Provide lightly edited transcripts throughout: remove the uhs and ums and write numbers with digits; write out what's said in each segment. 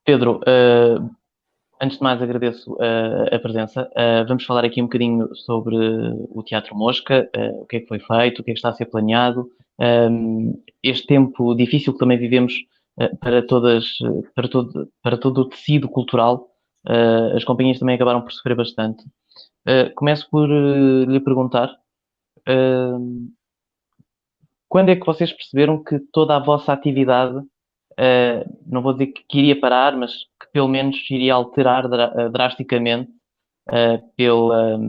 Pedro, antes de mais agradeço a presença. Vamos falar aqui um bocadinho sobre o Teatro Mosca, o que é que foi feito, o que é que está a ser planeado. Este tempo difícil que também vivemos para todas, para todo o tecido cultural, as companhias também acabaram por sofrer bastante. Começo por lhe perguntar, uh, quando é que vocês perceberam que toda a vossa atividade, não vou dizer que iria parar, mas que pelo menos iria alterar drasticamente pela,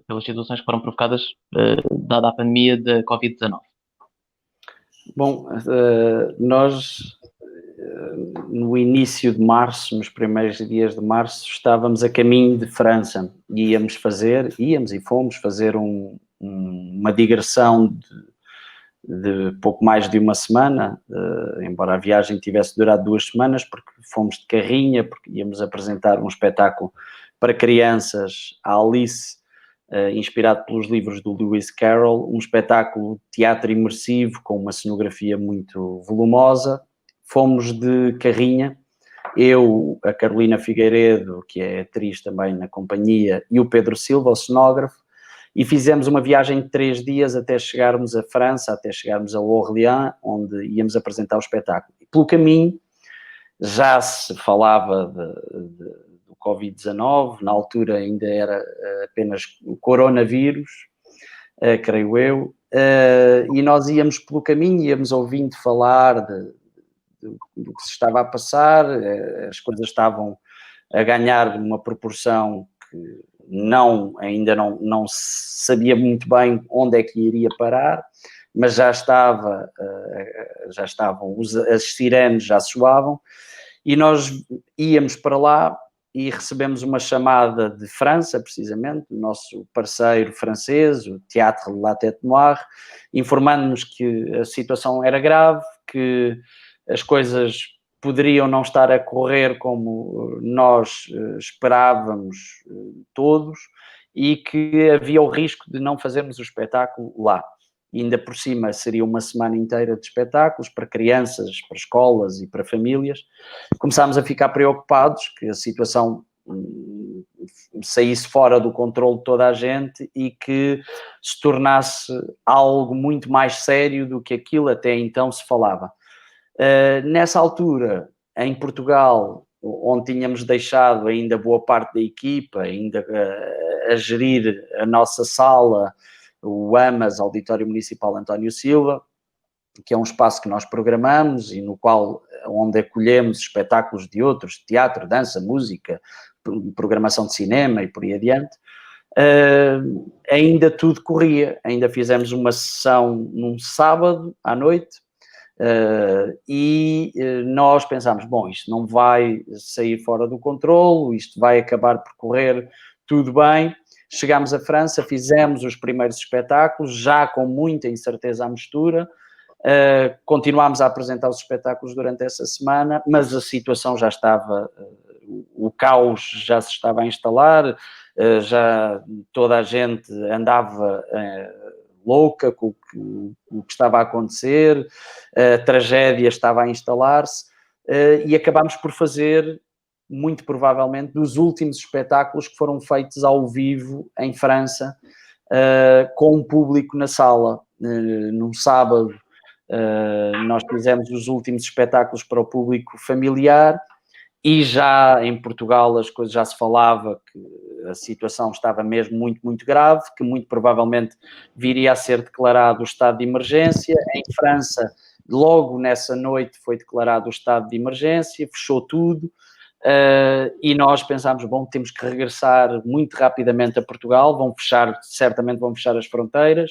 pelas situações que foram provocadas dada a pandemia da Covid-19? Bom, nós no início de março, nos primeiros dias de março, estávamos a caminho de França. Íamos e fomos fazer uma digressão de pouco mais de uma semana, embora a viagem tivesse durado 2 semanas, porque fomos de carrinha, porque íamos apresentar um espetáculo para crianças, a Alice, inspirado pelos livros do Lewis Carroll, um espetáculo de teatro imersivo com uma cenografia muito volumosa. Fomos de carrinha, eu, a Carolina Figueiredo, que é atriz também na companhia, e o Pedro Silva, o cenógrafo, e fizemos uma viagem de 3 dias até chegarmos a França, até chegarmos a Orléans, onde íamos apresentar o espetáculo. E pelo caminho já se falava do Covid-19, na altura ainda era apenas o coronavírus, creio eu, e nós íamos pelo caminho, íamos ouvindo falar do que se estava a passar, as coisas estavam a ganhar uma proporção que ainda não se sabia muito bem onde é que iria parar, mas já estavam, as sirenes já soavam, e nós íamos para lá e recebemos uma chamada de França, precisamente, do nosso parceiro francês, o Théâtre La Tête Noire, informando-nos que a situação era grave, que as coisas poderiam não estar a correr como nós esperávamos todos, e que havia o risco de não fazermos o espetáculo lá. E ainda por cima seria uma semana inteira de espetáculos para crianças, para escolas e para famílias. Começámos a ficar preocupados que a situação saísse fora do controle de toda a gente e que se tornasse algo muito mais sério do que aquilo até então se falava. Nessa altura, em Portugal, onde tínhamos deixado ainda boa parte da equipa, ainda a gerir a nossa sala, o AMAS, Auditório Municipal António Silva, que é um espaço que nós programamos e no qual, onde acolhemos espetáculos de outros, teatro, dança, música, programação de cinema e por aí adiante, ainda tudo corria. Ainda fizemos uma sessão num sábado à noite, e nós pensámos, bom, isto não vai sair fora do controlo, isto vai acabar por correr tudo bem. Chegámos à França, fizemos os primeiros espetáculos, já com muita incerteza à mistura. Continuámos a apresentar os espetáculos durante essa semana, mas a situação já estava, o caos já se estava a instalar, já toda a gente andava louca com o que estava a acontecer, a tragédia estava a instalar-se, e acabámos por fazer, muito provavelmente, dos últimos espetáculos que foram feitos ao vivo em França, com um público na sala. Num sábado, nós fizemos os últimos espetáculos para o público familiar, e já em Portugal as coisas já se falava que a situação estava mesmo muito, muito grave, que muito provavelmente viria a ser declarado o estado de emergência. Em França, logo nessa noite foi declarado o estado de emergência, fechou tudo, e nós pensámos, bom, temos que regressar muito rapidamente a Portugal, certamente vão fechar as fronteiras.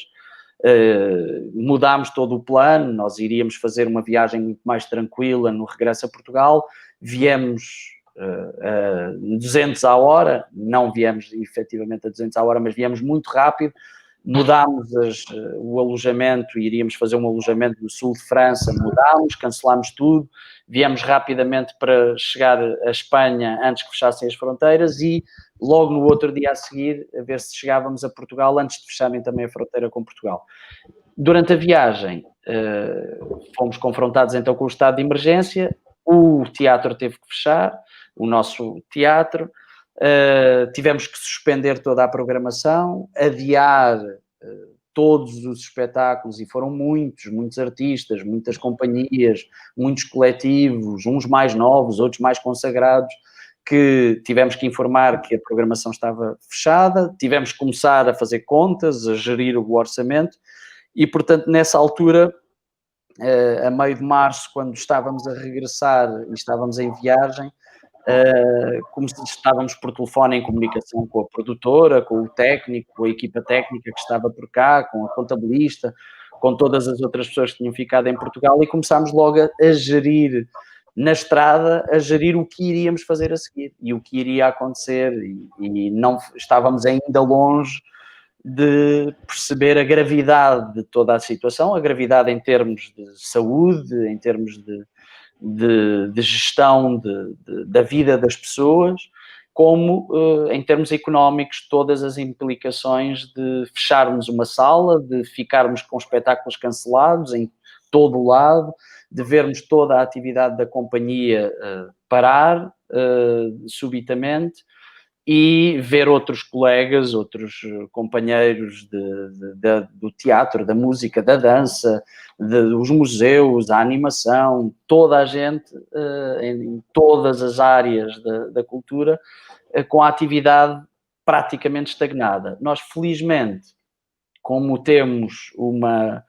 Mudámos todo o plano, nós iríamos fazer uma viagem muito mais tranquila no regresso a Portugal. Viemos a 200 à hora, não viemos efetivamente a 200 à hora, mas viemos muito rápido. Mudámos o alojamento, iríamos fazer um alojamento no sul de França, cancelámos tudo, viemos rapidamente para chegar a Espanha antes que fechassem as fronteiras, e logo no outro dia a seguir, a ver se chegávamos a Portugal antes de fecharem também a fronteira com Portugal. Durante a viagem, fomos confrontados então com o estado de emergência. o teatro teve que fechar, o nosso teatro, tivemos que suspender toda a programação, adiar todos os espetáculos, e foram muitos artistas, muitas companhias, muitos coletivos, uns mais novos, outros mais consagrados, que tivemos que informar que a programação estava fechada, tivemos que começar a fazer contas, a gerir o orçamento, e, portanto, nessa altura, a meio de março, quando estávamos a regressar e estávamos em viagem, como estávamos por telefone em comunicação com a produtora, com o técnico, com a equipa técnica que estava por cá, com a contabilista, com todas as outras pessoas que tinham ficado em Portugal, e começámos logo a gerir na estrada, a gerir o que iríamos fazer a seguir e o que iria acontecer, e não estávamos ainda longe de perceber a gravidade de toda a situação, a gravidade em termos de saúde, em termos de gestão da vida das pessoas, como em termos económicos, todas as implicações de fecharmos uma sala, de ficarmos com espetáculos cancelados em todo o lado, de vermos toda a atividade da companhia parar subitamente, e ver outros colegas, outros companheiros do teatro, da música, da dança, dos museus, a animação, toda a gente em todas as áreas da cultura, com a atividade praticamente estagnada. Nós, felizmente, como temos uma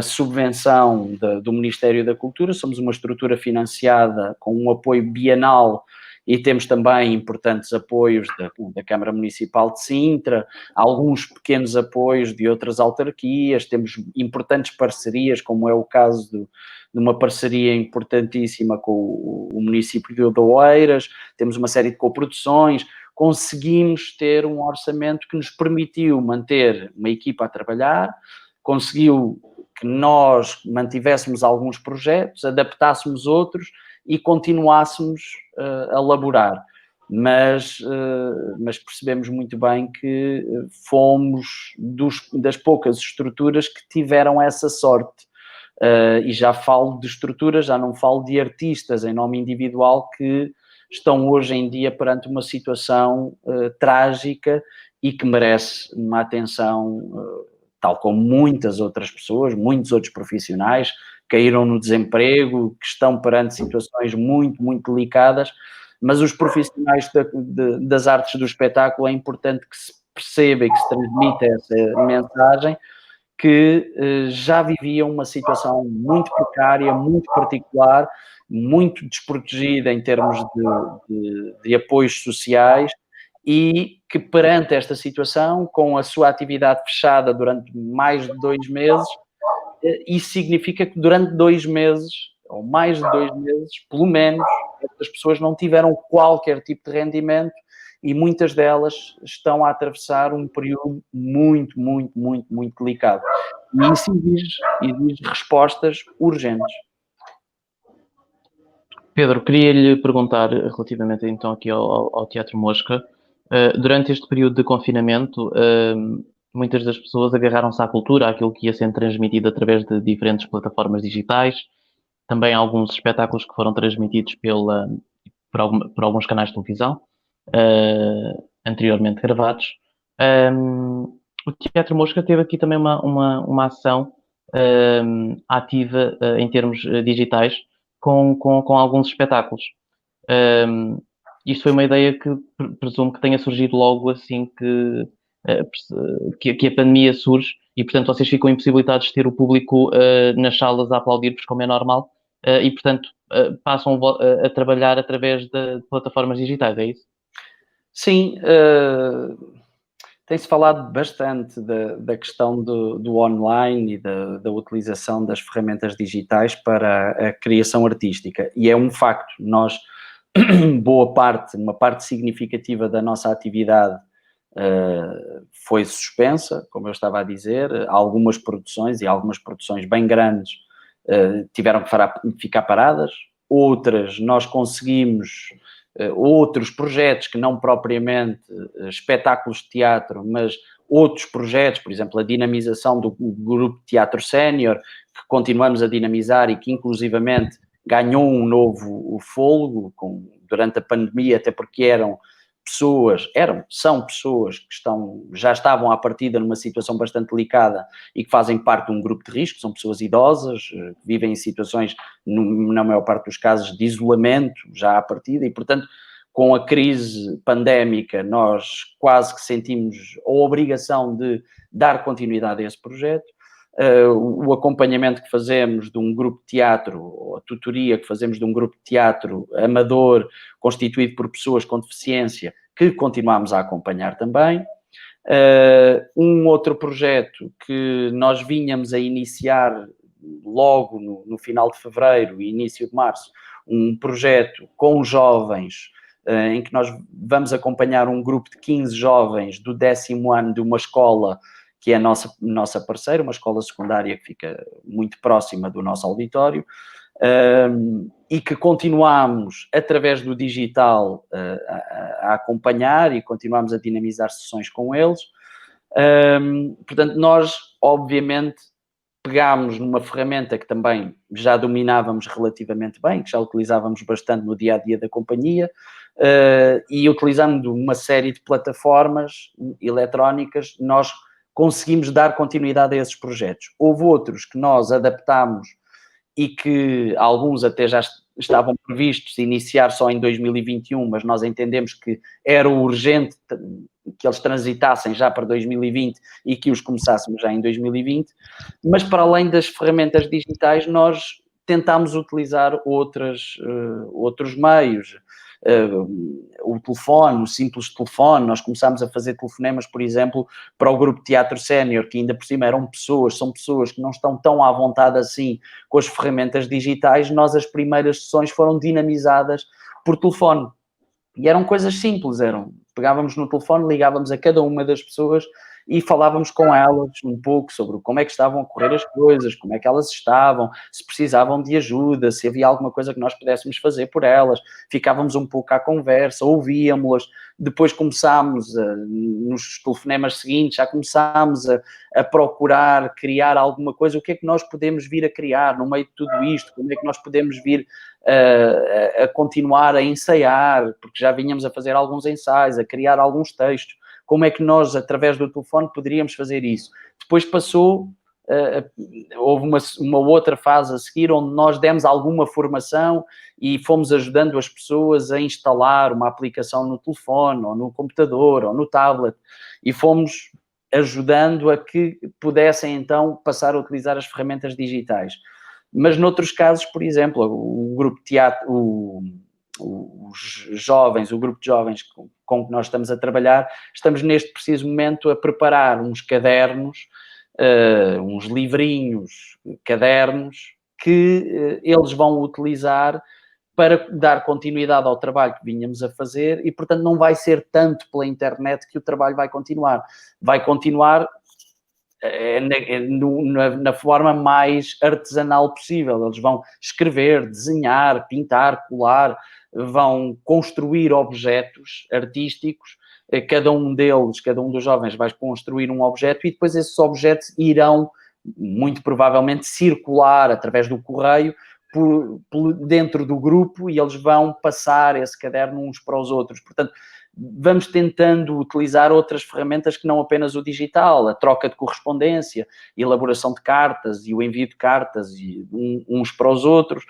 subvenção do Ministério da Cultura, somos uma estrutura financiada com um apoio bienal, e temos também importantes apoios da Câmara Municipal de Sintra, alguns pequenos apoios de outras autarquias, temos importantes parcerias, como é o caso de uma parceria importantíssima com o município de Oeiras, temos uma série de coproduções, conseguimos ter um orçamento que nos permitiu manter uma equipa a trabalhar, conseguiu que nós mantivéssemos alguns projetos, adaptássemos outros e continuássemos a laborar. Mas percebemos muito bem que fomos das poucas estruturas que tiveram essa sorte. E já falo de estruturas, já não falo de artistas em nome individual que estão hoje em dia perante uma situação trágica e que merece uma atenção, tal como muitas outras pessoas, muitos outros profissionais caíram no desemprego, que estão perante situações muito delicadas, mas os profissionais das artes do espetáculo, é importante que se perceba e que se transmita essa mensagem, que já viviam uma situação muito precária, muito particular, muito desprotegida em termos de apoios sociais, e que perante esta situação, com a sua atividade fechada durante mais de 2 meses, isso significa que durante 2 meses, ou mais de 2 meses, pelo menos, estas pessoas não tiveram qualquer tipo de rendimento, e muitas delas estão a atravessar um período muito delicado. E isso exige respostas urgentes. Pedro, queria-lhe perguntar relativamente então aqui ao Teatro Mosca. Durante este período de confinamento, muitas das pessoas agarraram-se à cultura, àquilo que ia sendo transmitido através de diferentes plataformas digitais, também alguns espetáculos que foram transmitidos por alguns canais de televisão, anteriormente gravados. O Teatro Mosca teve aqui também uma ação ativa em termos digitais com alguns espetáculos. Isto foi uma ideia que presumo que tenha surgido logo assim que a pandemia surge, e portanto vocês ficam impossibilitados de ter o público nas salas a aplaudir-vos como é normal, e portanto passam a trabalhar através de plataformas digitais, é isso? Sim, tem-se falado bastante da questão do online e da utilização das ferramentas digitais para a criação artística, e é um facto. Nós, uma parte significativa da nossa atividade foi suspensa, como eu estava a dizer. Algumas produções, e algumas produções bem grandes, tiveram que ficar paradas. Outras, nós conseguimos outros projetos que não propriamente espetáculos de teatro, mas outros projetos, por exemplo, a dinamização do grupo de teatro sénior, que continuamos a dinamizar e que inclusivamente ganhou um novo fôlego durante a pandemia, até porque são pessoas que já estavam à partida numa situação bastante delicada e que fazem parte de um grupo de risco, são pessoas idosas, que vivem em situações, na maior parte dos casos, de isolamento já à partida, e portanto, com a crise pandémica, nós quase que sentimos a obrigação de dar continuidade a esse projeto. O acompanhamento que fazemos de um grupo de teatro, ou a tutoria que fazemos de um grupo de teatro amador, constituído por pessoas com deficiência, que continuamos a acompanhar também. Um outro projeto que nós vínhamos a iniciar logo no final de fevereiro e início de março, um projeto com jovens, em que nós vamos acompanhar um grupo de 15 jovens do 10º ano de uma escola que é a nossa parceira, uma escola secundária que fica muito próxima do nosso auditório, e que continuamos, através do digital, a acompanhar e continuamos a dinamizar sessões com eles. Portanto, nós, obviamente, pegámos numa ferramenta que também já dominávamos relativamente bem, que já utilizávamos bastante no dia-a-dia da companhia, e utilizando uma série de plataformas eletrónicas, nós conseguimos dar continuidade a esses projetos. Houve outros que nós adaptámos e que alguns até já estavam previstos iniciar só em 2021, mas nós entendemos que era urgente que eles transitassem já para 2020 e que os começássemos já em 2020, mas para além das ferramentas digitais, nós tentámos utilizar outros meios. O telefone, o simples telefone, nós começámos a fazer telefonemas, por exemplo, para o grupo de teatro sénior, que ainda por cima são pessoas que não estão tão à vontade assim com as ferramentas digitais. Nós, as primeiras sessões foram dinamizadas por telefone, e eram coisas simples, pegávamos no telefone, ligávamos a cada uma das pessoas e falávamos com elas um pouco sobre como é que estavam a correr as coisas, como é que elas estavam, se precisavam de ajuda, se havia alguma coisa que nós pudéssemos fazer por elas. Ficávamos um pouco à conversa, ouvíamos-las. Depois começámos, nos telefonemas seguintes, já começámos a procurar criar alguma coisa. O que é que nós podemos vir a criar no meio de tudo isto? Como é que nós podemos vir a continuar a ensaiar? Porque já vínhamos a fazer alguns ensaios, a criar alguns textos. Como é que nós, através do telefone, poderíamos fazer isso? Depois houve uma outra fase a seguir, onde nós demos alguma formação e fomos ajudando as pessoas a instalar uma aplicação no telefone, ou no computador, ou no tablet, e fomos ajudando a que pudessem, então, passar a utilizar as ferramentas digitais. Mas, noutros casos, por exemplo, o grupo de teatro, os jovens, o grupo de jovens com que nós estamos a trabalhar, estamos neste preciso momento a preparar uns cadernos, uns livrinhos, cadernos, que eles vão utilizar para dar continuidade ao trabalho que vínhamos a fazer, e, portanto, não vai ser tanto pela internet que o trabalho vai continuar. Vai continuar na forma mais artesanal possível. Eles vão escrever, desenhar, pintar, colar, vão construir objetos artísticos. Cada um dos jovens vai construir um objeto, e depois esses objetos irão, muito provavelmente, circular através do correio dentro do grupo, e eles vão passar esse caderno uns para os outros. Portanto, vamos tentando utilizar outras ferramentas que não apenas o digital, a troca de correspondência, elaboração de cartas e o envio de cartas uns para os outros,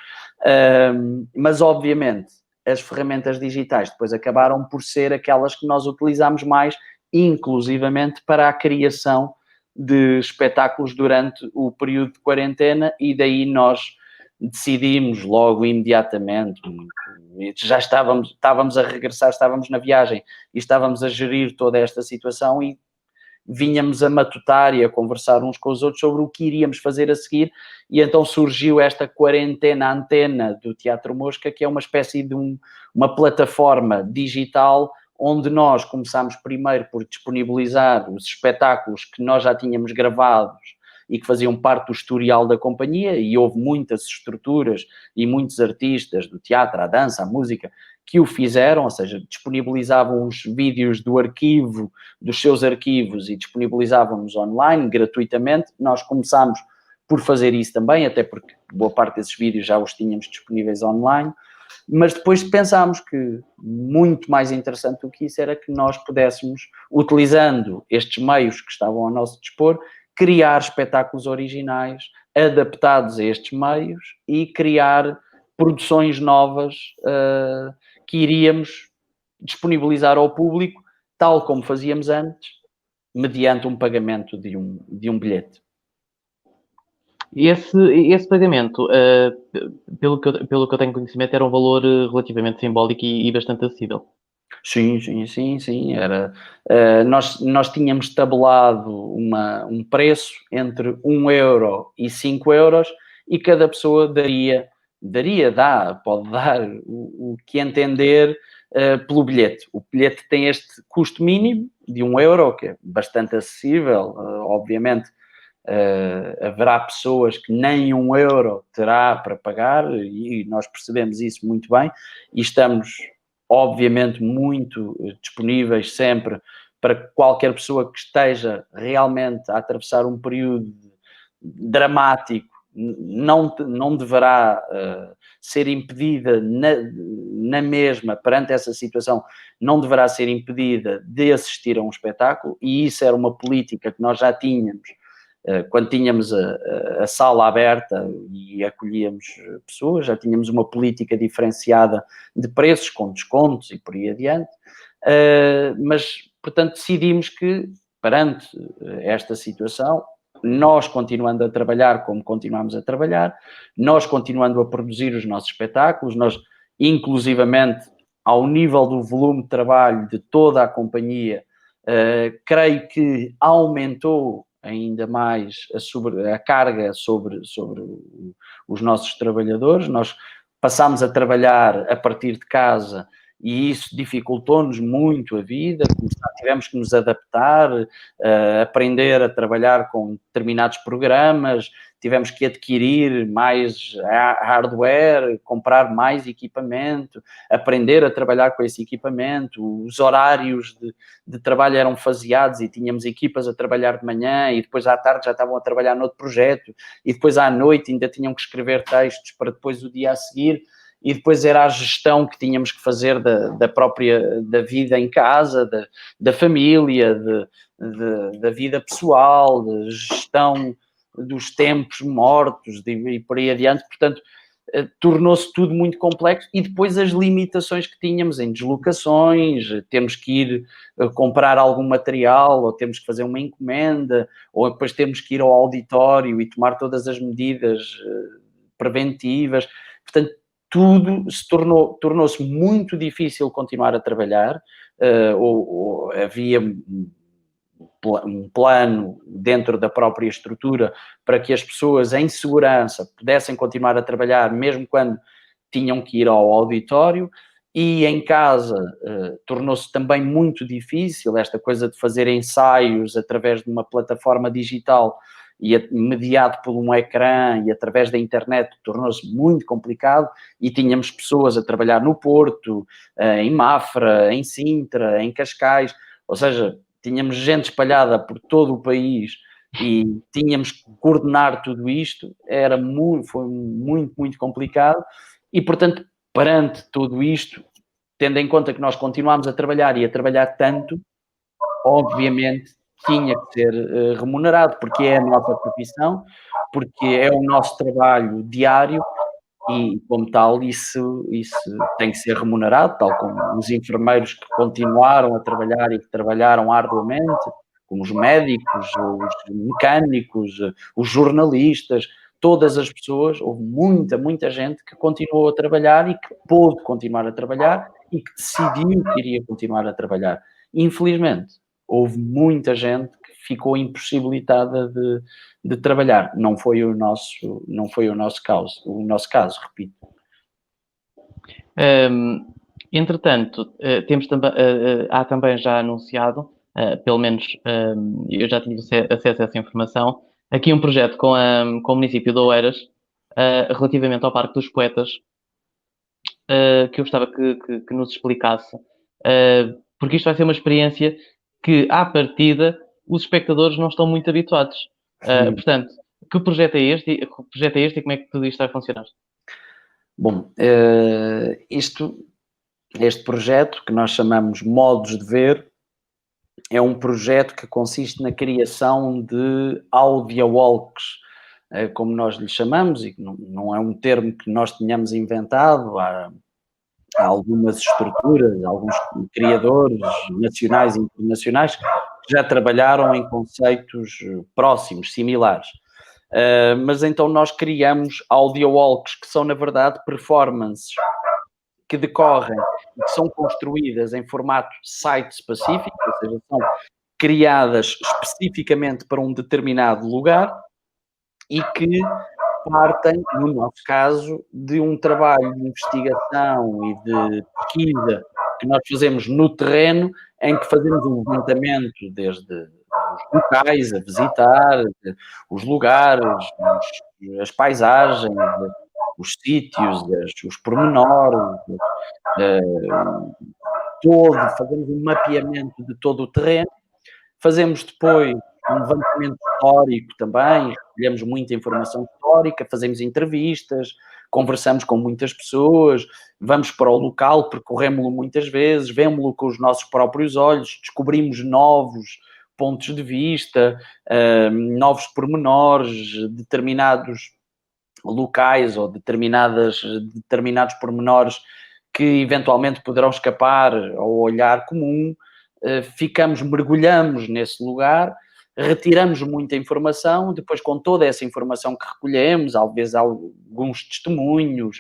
mas obviamente as ferramentas digitais depois acabaram por ser aquelas que nós utilizamos mais, inclusivamente para a criação de espetáculos durante o período de quarentena, e daí nós decidimos logo imediatamente, já estávamos a regressar, estávamos na viagem e estávamos a gerir toda esta situação, e vinhamos a matutar e a conversar uns com os outros sobre o que iríamos fazer a seguir, e então surgiu esta quarentena antena do Teatro Mosca, que é uma espécie de uma plataforma digital, onde nós começámos primeiro por disponibilizar os espetáculos que nós já tínhamos gravados e que faziam parte do historial da companhia, e houve muitas estruturas e muitos artistas do teatro, a dança, a música, que o fizeram, ou seja, disponibilizavam os vídeos dos seus arquivos, e disponibilizavam-nos online gratuitamente. Nós começámos por fazer isso também, até porque boa parte desses vídeos já os tínhamos disponíveis online, mas depois pensámos que muito mais interessante do que isso era que nós pudéssemos, utilizando estes meios que estavam ao nosso dispor, criar espetáculos originais adaptados a estes meios e criar produções novas que iríamos disponibilizar ao público, tal como fazíamos antes, mediante um pagamento de um bilhete. Esse pagamento, pelo que eu tenho conhecimento, era um valor relativamente simbólico e bastante acessível. Sim. Era, nós tínhamos tabulado um preço entre 1 euro e 5 euros e cada pessoa pode dar o que entender pelo bilhete. O bilhete tem este custo mínimo de 1 euro, que é bastante acessível, obviamente. Haverá pessoas que nem 1 euro terá para pagar e nós percebemos isso muito bem e estamos obviamente muito disponíveis sempre para qualquer pessoa que esteja realmente a atravessar um período dramático, não deverá ser impedida na mesma, perante essa situação, não deverá ser impedida de assistir a um espetáculo, e isso era uma política que nós já tínhamos quando tínhamos a sala aberta e acolhíamos pessoas, já tínhamos uma política diferenciada de preços, com descontos e por aí adiante, mas, portanto, decidimos que, perante esta situação, nós continuando a trabalhar como continuamos a trabalhar, nós continuando a produzir os nossos espetáculos, nós, inclusivamente, ao nível do volume de trabalho de toda a companhia, creio que aumentou ainda mais a carga sobre os nossos trabalhadores. Nós passámos a trabalhar a partir de casa e isso dificultou-nos muito a vida, tivemos que nos adaptar, aprender a trabalhar com determinados programas, tivemos que adquirir mais hardware, comprar mais equipamento, aprender a trabalhar com esse equipamento. Os horários de trabalho eram faseados e tínhamos equipas a trabalhar de manhã e depois à tarde já estavam a trabalhar noutro projeto e depois à noite ainda tinham que escrever textos para depois o dia a seguir. E depois era a gestão que tínhamos que fazer da vida em casa, da família, da vida pessoal, de gestão dos tempos mortos e por aí adiante. Portanto, tornou-se tudo muito complexo e depois as limitações que tínhamos em deslocações, temos que ir comprar algum material ou temos que fazer uma encomenda ou depois temos que ir ao auditório e tomar todas as medidas preventivas. Portanto, tudo tornou-se muito difícil continuar a trabalhar, ou havia um plano dentro da própria estrutura para que as pessoas em segurança pudessem continuar a trabalhar mesmo quando tinham que ir ao auditório, e em casa tornou-se também muito difícil esta coisa de fazer ensaios através de uma plataforma digital e mediado por um ecrã e através da internet tornou-se muito complicado e tínhamos pessoas a trabalhar no Porto, em Mafra, em Sintra, em Cascais, ou seja, tínhamos gente espalhada por todo o país e tínhamos que coordenar tudo isto, foi muito complicado e, portanto, perante tudo isto, tendo em conta que nós continuámos a trabalhar e a trabalhar tanto, obviamente tinha que ser remunerado, porque é a nossa profissão, porque é o nosso trabalho diário e, como tal, isso tem que ser remunerado, tal como os enfermeiros que continuaram a trabalhar e que trabalharam arduamente, como os médicos, os mecânicos, os jornalistas, todas as pessoas. Houve muita gente que continuou a trabalhar e que pôde continuar a trabalhar e que decidiu que iria continuar a trabalhar. Infelizmente, houve muita gente que ficou impossibilitada de trabalhar. Não foi o nosso caso, repito. Entretanto, há também já anunciado, pelo menos eu já tive acesso a essa informação, aqui um projeto com o município de Oeiras, relativamente ao Parque dos Poetas, que eu gostava que nos explicasse, porque isto vai ser uma experiência que, à partida, os espectadores não estão muito habituados. Portanto, Que projeto é este? Que projeto é este e como é que tudo isto vai funcionar? Bom, este projeto, que nós chamamos Modos de Ver, é um projeto que consiste na criação de audiowalks, como nós lhe chamamos, e não é um termo que nós tenhamos inventado. Há algumas estruturas, alguns criadores nacionais e internacionais que já trabalharam em conceitos próximos, similares. Mas então nós criamos audiowalks, que são, na verdade, performances que decorrem e que são construídas em formato site específico, ou seja, são criadas especificamente para um determinado lugar e que partem, no nosso caso, de um trabalho de investigação e de pesquisa que nós fazemos no terreno, em que fazemos um levantamento desde os locais a visitar, os lugares, as paisagens, os sítios, os pormenores, fazemos um mapeamento de todo o terreno. Fazemos depois um levantamento histórico também, recolhemos muita informação histórica, fazemos entrevistas, conversamos com muitas pessoas, vamos para o local, percorremos-lo muitas vezes, vemos-lo com os nossos próprios olhos, descobrimos novos pontos de vista, novos pormenores, determinados locais ou determinados pormenores que eventualmente poderão escapar ao olhar comum. Mergulhamos nesse lugar, retiramos muita informação, depois com toda essa informação que recolhemos, às vezes alguns testemunhos,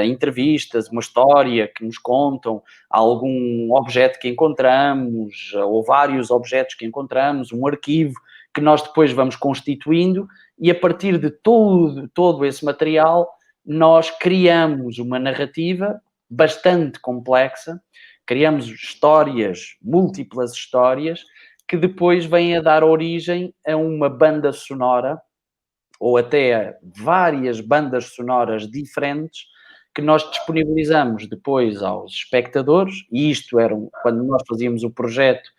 entrevistas, uma história que nos contam, algum objeto que encontramos, ou vários objetos que encontramos, um arquivo que nós depois vamos constituindo, e a partir de todo esse material nós criamos uma narrativa bastante complexa, criamos histórias, múltiplas histórias, que depois vêm a dar origem a uma banda sonora, ou até a várias bandas sonoras diferentes, que nós disponibilizamos depois aos espectadores, e isto era quando nós fazíamos o projeto,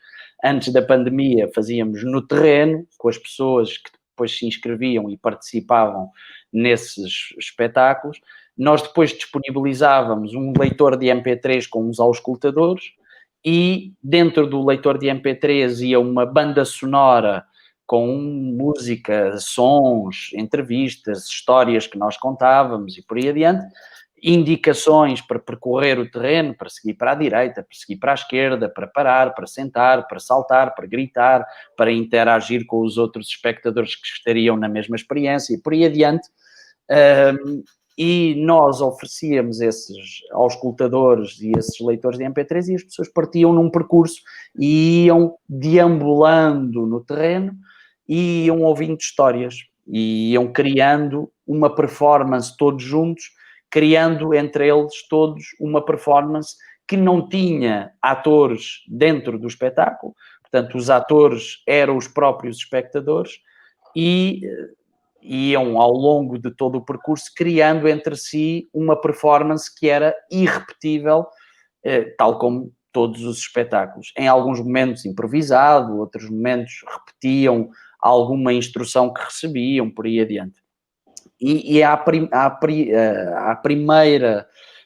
antes da pandemia, fazíamos no terreno, com as pessoas que depois se inscreviam e participavam nesses espetáculos. Nós depois disponibilizávamos um leitor de MP3 com uns auscultadores, e dentro do leitor de MP3 ia uma banda sonora com música, sons, entrevistas, histórias que nós contávamos e por aí adiante, indicações para percorrer o terreno, para seguir para a direita, para seguir para a esquerda, para parar, para sentar, para saltar, para gritar, para interagir com os outros espectadores que estariam na mesma experiência e por aí adiante. E nós oferecíamos esses auscultadores e esses leitores de MP3 e as pessoas partiam num percurso e iam deambulando no terreno e iam ouvindo histórias e iam criando uma performance todos juntos, criando entre eles todos uma performance que não tinha atores dentro do espetáculo, portanto os atores eram os próprios espectadores e iam ao longo de todo o percurso criando entre si uma performance que era irrepetível, tal como todos os espetáculos. Em alguns momentos improvisado, outros momentos repetiam alguma instrução que recebiam, por aí adiante. E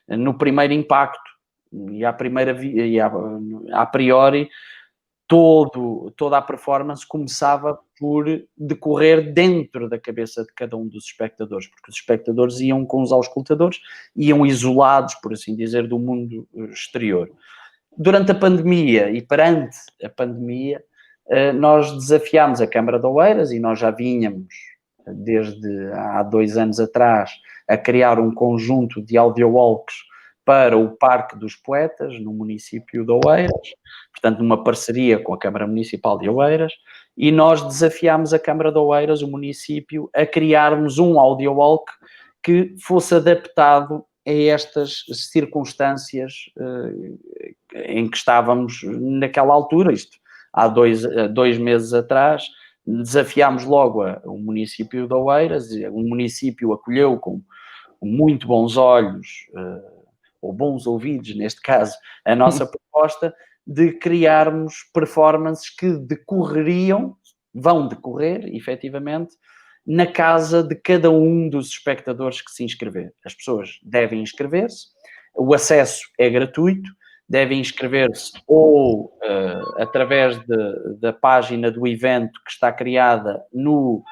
no primeiro impacto, e a priori, toda a performance começava por decorrer dentro da cabeça de cada um dos espectadores, porque os espectadores iam com os auscultadores, iam isolados, por assim dizer, do mundo exterior. Durante a pandemia e perante a pandemia, nós desafiámos a Câmara de Oeiras, e nós já vínhamos, desde há 2 anos atrás, a criar um conjunto de audiowalks para o Parque dos Poetas, no município de Oeiras, portanto, numa parceria com a Câmara Municipal de Oeiras, e nós desafiámos a Câmara de Oeiras, o município, a criarmos um audiowalk que fosse adaptado a estas circunstâncias em que estávamos naquela altura. Isto, há 2 meses atrás, desafiámos logo o município de Oeiras, e o município acolheu com muito bons olhos, ou bons ouvidos, neste caso, a nossa proposta de criarmos performances que vão decorrer, efetivamente, na casa de cada um dos espectadores que se inscrever. As pessoas devem inscrever-se, o acesso é gratuito, devem inscrever-se ou através da página do evento que está criada no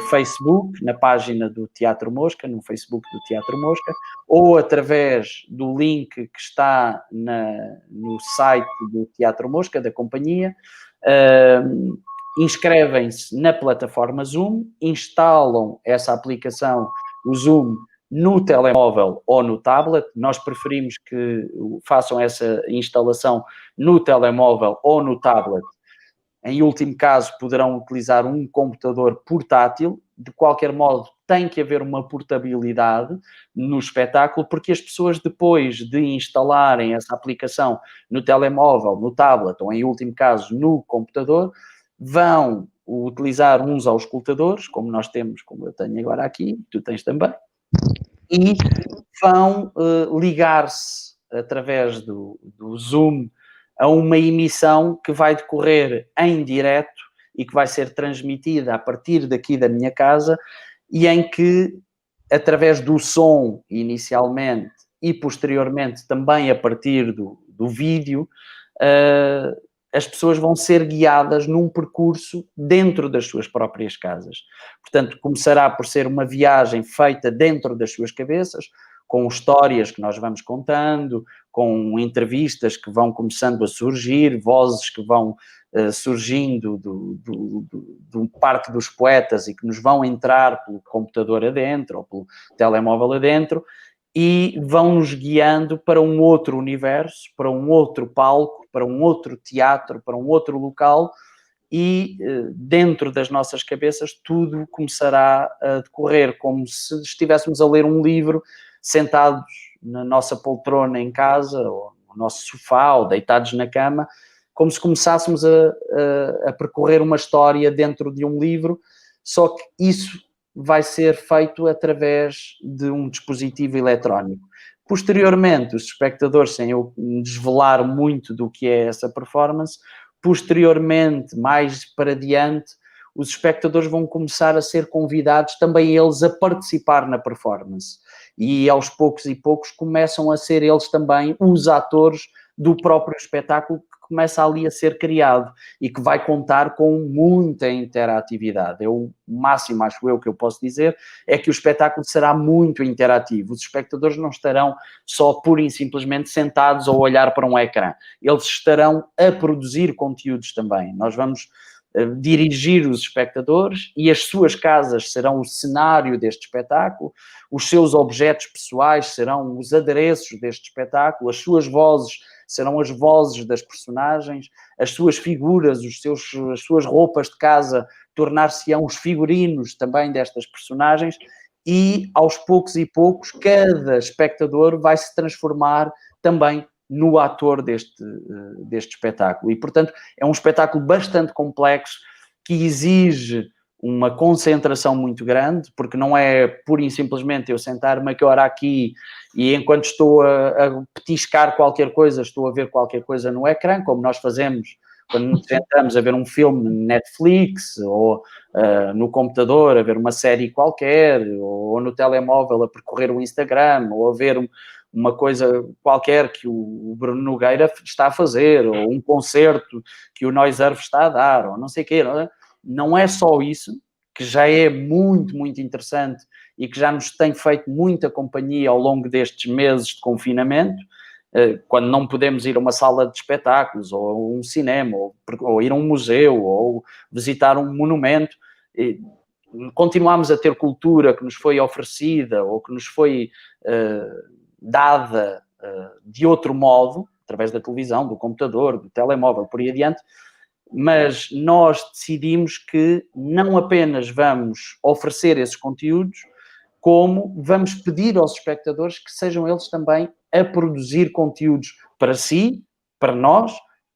Facebook, na página do Teatro Mosca, no Facebook do Teatro Mosca, ou através do link que está no site do Teatro Mosca, da companhia. Inscrevem-se na plataforma Zoom, instalam essa aplicação, o Zoom, no telemóvel ou no tablet. Nós preferimos que façam essa instalação no telemóvel ou no tablet. Em último caso, poderão utilizar um computador portátil. De qualquer modo, tem que haver uma portabilidade no espetáculo, porque as pessoas, depois de instalarem essa aplicação no telemóvel, no tablet ou, em último caso, no computador, vão utilizar uns auscultadores, como nós temos, como eu tenho agora aqui, tu tens também, e vão ligar-se através do Zoom a uma emissão que vai decorrer em direto e que vai ser transmitida a partir daqui da minha casa, e em que, através do som inicialmente e posteriormente também a partir do vídeo, as pessoas vão ser guiadas num percurso dentro das suas próprias casas. Portanto, começará por ser uma viagem feita dentro das suas cabeças, com histórias que nós vamos contando, com entrevistas que vão começando a surgir, vozes que vão surgindo do Parque dos Poetas e que nos vão entrar pelo computador adentro ou pelo telemóvel adentro, e vão-nos guiando para um outro universo, para um outro palco, para um outro teatro, para um outro local, e dentro das nossas cabeças tudo começará a decorrer como se estivéssemos a ler um livro, sentados na nossa poltrona em casa, ou no nosso sofá, ou deitados na cama, como se começássemos a percorrer uma história dentro de um livro, só que isso vai ser feito através de um dispositivo eletrónico. Posteriormente, os espectadores, sem eu desvelar muito do que é essa performance, posteriormente, mais para diante, os espectadores vão começar a ser convidados também eles a participar na performance. E aos poucos e poucos começam a ser eles também os atores do próprio espetáculo que começa ali a ser criado e que vai contar com muita interatividade. O máximo, acho eu, que eu posso dizer é que o espetáculo será muito interativo. Os espectadores não estarão só pura e simplesmente sentados ou a olhar para um ecrã. Eles estarão a produzir conteúdos também. Nós vamos dirigir os espectadores e as suas casas serão o cenário deste espetáculo, os seus objetos pessoais serão os adereços deste espetáculo, as suas vozes serão as vozes das personagens, as suas figuras, as suas roupas de casa tornar-se-ão os figurinos também destas personagens, e aos poucos e poucos cada espectador vai se transformar também no ator deste espetáculo. E, portanto, é um espetáculo bastante complexo que exige uma concentração muito grande, porque não é pura e simplesmente eu sentar-me agora aqui e enquanto estou a petiscar qualquer coisa, estou a ver qualquer coisa no ecrã, como nós fazemos quando nos sentamos a ver um filme no Netflix ou no computador a ver uma série qualquer, ou no telemóvel a percorrer o Instagram, ou a ver uma coisa qualquer que o Bruno Nogueira está a fazer, ou um concerto que o Noise Earth está a dar, ou não sei o quê. Não é só isso, que já é muito, muito interessante e que já nos tem feito muita companhia ao longo destes meses de confinamento, quando não podemos ir a uma sala de espetáculos, ou a um cinema, ou ir a um museu, ou visitar um monumento. Continuamos a ter cultura que nos foi oferecida ou que nos foi dada de outro modo, através da televisão, do computador, do telemóvel, por aí adiante, mas nós decidimos que não apenas vamos oferecer esses conteúdos, como vamos pedir aos espectadores que sejam eles também a produzir conteúdos para si, para nós,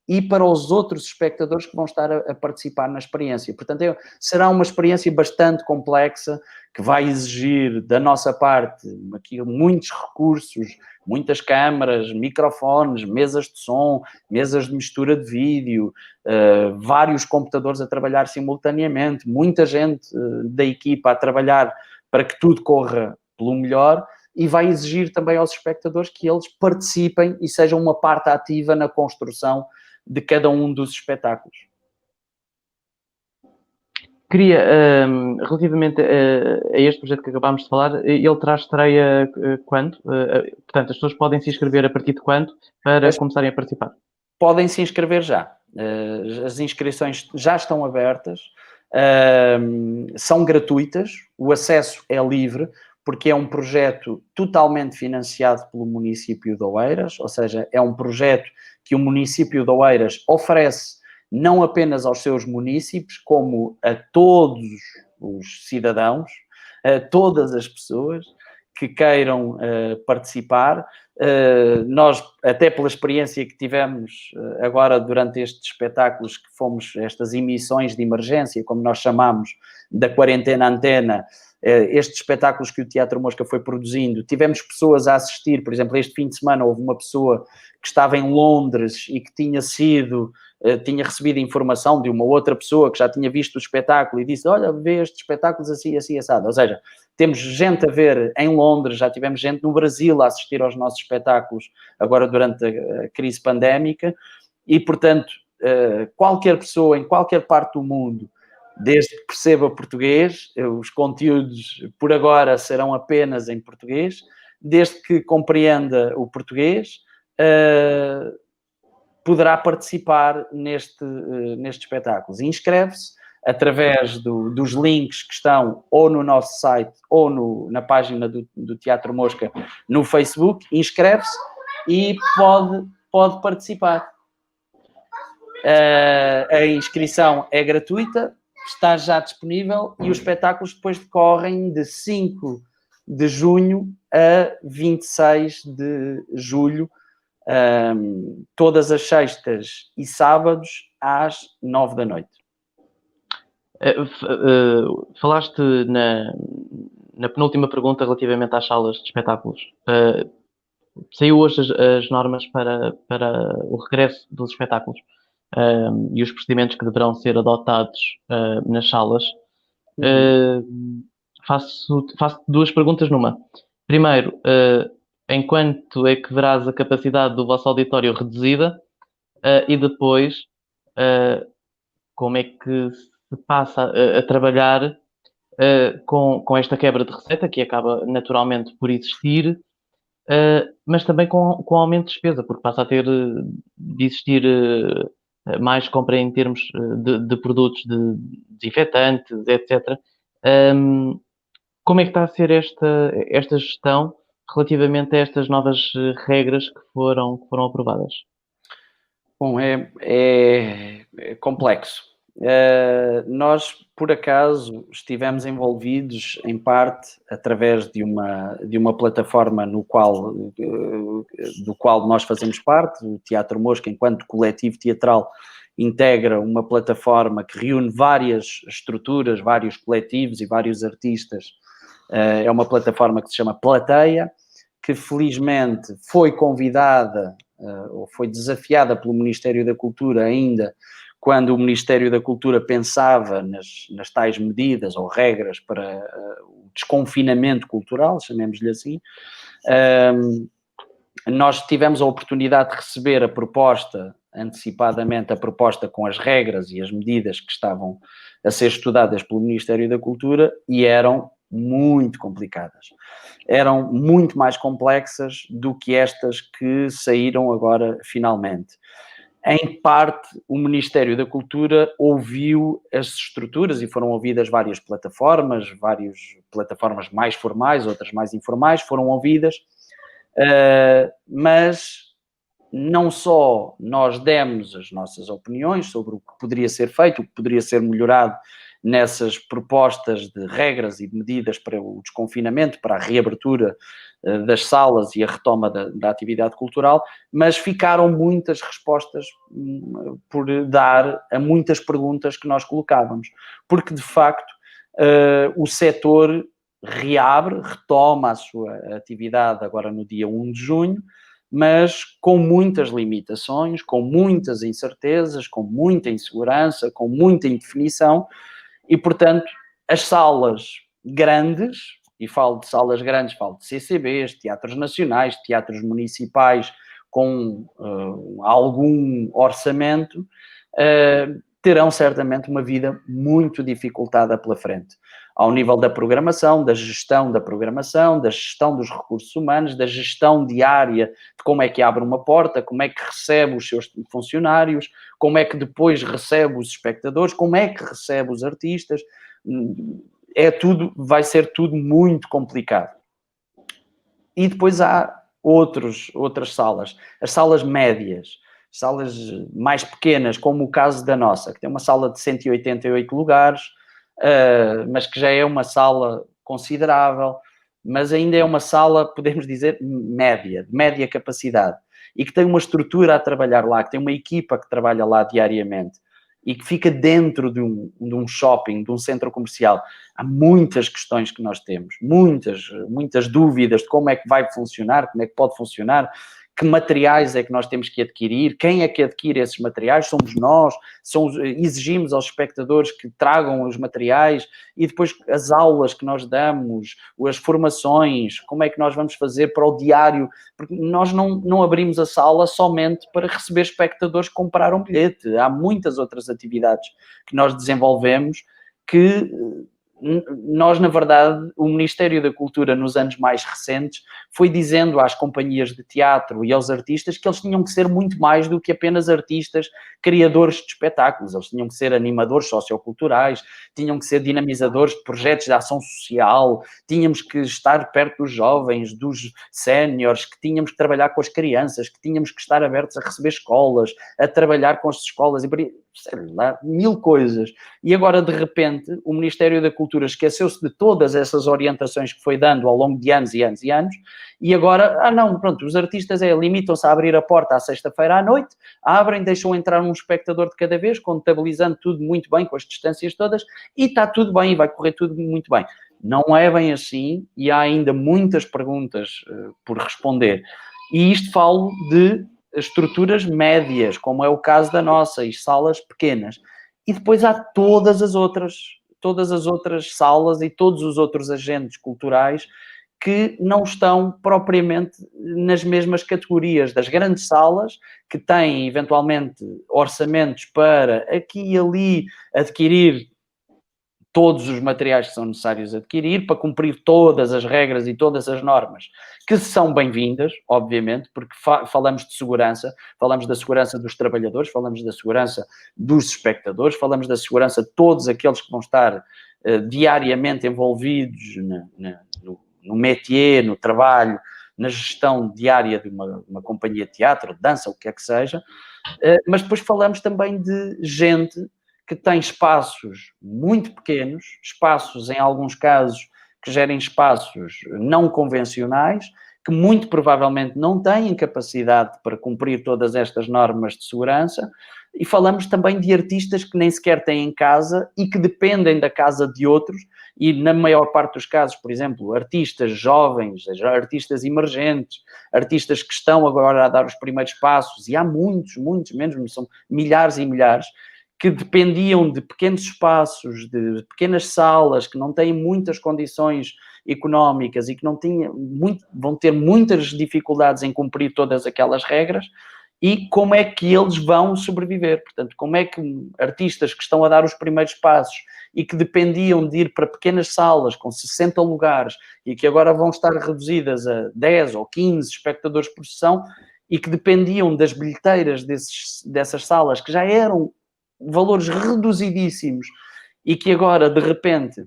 e para os outros espectadores que vão estar a participar na experiência. Portanto, será uma experiência bastante complexa, que vai exigir da nossa parte aqui muitos recursos, muitas câmaras, microfones, mesas de som, mesas de mistura de vídeo, vários computadores a trabalhar simultaneamente, muita gente da equipa a trabalhar para que tudo corra pelo melhor, e vai exigir também aos espectadores que eles participem e sejam uma parte ativa na construção de cada um dos espetáculos. Queria, relativamente a este projeto que acabámos de falar, ele terá estreia quando? Portanto, as pessoas podem se inscrever a partir de quando para começarem a participar? Podem se inscrever já. As inscrições já estão abertas, são gratuitas, o acesso é livre, porque é um projeto totalmente financiado pelo município de Oeiras, ou seja, é um projeto que o município de Oeiras oferece não apenas aos seus munícipes, como a todos os cidadãos, a todas as pessoas que queiram participar. Nós, até pela experiência que tivemos agora durante estes espetáculos, que fomos estas emissões de emergência, como nós chamamos, da Quarentena Antena, estes espetáculos que o Teatro Mosca foi produzindo, tivemos pessoas a assistir. Por exemplo, este fim de semana houve uma pessoa que estava em Londres e que tinha recebido informação de uma outra pessoa que já tinha visto o espetáculo e disse: olha, vê estes espetáculos assim, assim, assado. Ou seja, temos gente a ver em Londres, já tivemos gente no Brasil a assistir aos nossos espetáculos agora durante a crise pandémica, e, portanto, qualquer pessoa em qualquer parte do mundo, desde que perceba português, os conteúdos por agora serão apenas em português, desde que compreenda o português, poderá participar nestes espetáculos. Inscreve-se através dos links que estão ou no nosso site ou na página do Teatro Mosca no Facebook. Inscreve-se e pode participar. A inscrição é gratuita, está já disponível, e os espetáculos depois decorrem de 5 de junho a 26 de julho, todas as sextas e sábados às 9 da noite. Falaste na penúltima pergunta relativamente às salas de espetáculos. Saiu hoje as normas para o regresso dos espetáculos e os procedimentos que deverão ser adotados nas salas. Faço 2 perguntas numa. Primeiro, em quanto é que verás a capacidade do vosso auditório reduzida? E depois, como é que se passa a trabalhar com esta quebra de receita, que acaba naturalmente por existir, mas também com aumento de despesa, porque passa a ter de existir mais compra em termos de produtos de desinfetantes, etc. Como é que está a ser esta gestão relativamente a estas novas regras que foram aprovadas? Bom, é complexo. Nós, por acaso, estivemos envolvidos em parte através de uma plataforma do qual nós fazemos parte. O Teatro Mosca, enquanto coletivo teatral, integra uma plataforma que reúne várias estruturas, vários coletivos e vários artistas. É uma plataforma que se chama Plateia, que felizmente foi convidada ou foi desafiada pelo Ministério da Cultura ainda quando o Ministério da Cultura pensava nas tais medidas ou regras para o desconfinamento cultural, chamemos-lhe assim. Nós tivemos a oportunidade de receber antecipadamente a proposta com as regras e as medidas que estavam a ser estudadas pelo Ministério da Cultura, e eram muito complicadas. Eram muito mais complexas do que estas que saíram agora finalmente. Em parte, o Ministério da Cultura ouviu as estruturas e foram ouvidas várias plataformas mais formais, outras mais informais, foram ouvidas, mas não só nós demos as nossas opiniões sobre o que poderia ser feito, o que poderia ser melhorado nessas propostas de regras e de medidas para o desconfinamento, para a reabertura das salas e a retoma da atividade cultural, mas ficaram muitas respostas por dar a muitas perguntas que nós colocávamos, porque de facto o setor reabre, retoma a sua atividade agora no dia 1 de junho, mas com muitas limitações, com muitas incertezas, com muita insegurança, com muita indefinição, e portanto as salas grandes, e falo de salas grandes, falo de CCBs, teatros nacionais, teatros municipais com algum orçamento, terão certamente uma vida muito dificultada pela frente. Ao nível da programação, da gestão da programação, da gestão dos recursos humanos, da gestão diária de como é que abre uma porta, como é que recebe os seus funcionários, como é que depois recebe os espectadores, como é que recebe os artistas. Vai ser tudo muito complicado. E depois há outras salas, as salas médias, salas mais pequenas, como o caso da nossa, que tem uma sala de 188 lugares, mas que já é uma sala considerável, mas ainda é uma sala, podemos dizer, média, de média capacidade, e que tem uma estrutura a trabalhar lá, que tem uma equipa que trabalha lá diariamente, e que fica dentro de um shopping, de um centro comercial. Há muitas questões que nós temos, muitas dúvidas de como é que vai funcionar, como é que pode funcionar, que materiais é que nós temos que adquirir, quem é que adquire esses materiais, somos nós, exigimos aos espectadores que tragam os materiais, e depois as aulas que nós damos, as formações, como é que nós vamos fazer para o diário, porque nós não abrimos a sala somente para receber espectadores que compraram bilhete, há muitas outras atividades que nós desenvolvemos que nós, na verdade, o Ministério da Cultura, nos anos mais recentes, foi dizendo às companhias de teatro e aos artistas que eles tinham que ser muito mais do que apenas artistas, criadores de espetáculos. Eles tinham que ser animadores socioculturais, tinham que ser dinamizadores de projetos de ação social, tínhamos que estar perto dos jovens, dos séniores, que tínhamos que trabalhar com as crianças, que tínhamos que estar abertos a receber escolas, a trabalhar com as escolas, sei lá, mil coisas. E agora, de repente, o Ministério da Cultura esqueceu-se de todas essas orientações que foi dando ao longo de anos e anos e anos, e agora, não, pronto, os artistas limitam-se a abrir a porta à sexta-feira à noite, abrem, deixam entrar um espectador de cada vez, contabilizando tudo muito bem, com as distâncias todas, e está tudo bem, e vai correr tudo muito bem. Não é bem assim, e há ainda muitas perguntas por responder. E isto falo de estruturas médias, como é o caso da nossa, e salas pequenas. E depois há todas as outras salas e todos os outros agentes culturais que não estão propriamente nas mesmas categorias das grandes salas, que têm eventualmente orçamentos para aqui e ali adquirir todos os materiais que são necessários adquirir para cumprir todas as regras e todas as normas, que são bem-vindas, obviamente, porque falamos de segurança, falamos da segurança dos trabalhadores, falamos da segurança dos espectadores, falamos da segurança de todos aqueles que vão estar diariamente envolvidos no métier, no trabalho, na gestão diária de uma companhia de teatro, de dança, o que é que seja, mas depois falamos também de gente que tem espaços muito pequenos, espaços, em alguns casos, que gerem espaços não convencionais, que muito provavelmente não têm capacidade para cumprir todas estas normas de segurança, e falamos também de artistas que nem sequer têm casa e que dependem da casa de outros, e na maior parte dos casos, por exemplo, artistas jovens, artistas emergentes, artistas que estão agora a dar os primeiros passos, e há muitos mesmo, são milhares e milhares, que dependiam de pequenos espaços, de pequenas salas, que não têm muitas condições económicas e que vão ter muitas dificuldades em cumprir todas aquelas regras, e como é que eles vão sobreviver? Portanto, como é que artistas que estão a dar os primeiros passos e que dependiam de ir para pequenas salas com 60 lugares e que agora vão estar reduzidas a 10 ou 15 espectadores por sessão e que dependiam das bilheteiras dessas salas, que já eram valores reduzidíssimos e que agora, de repente,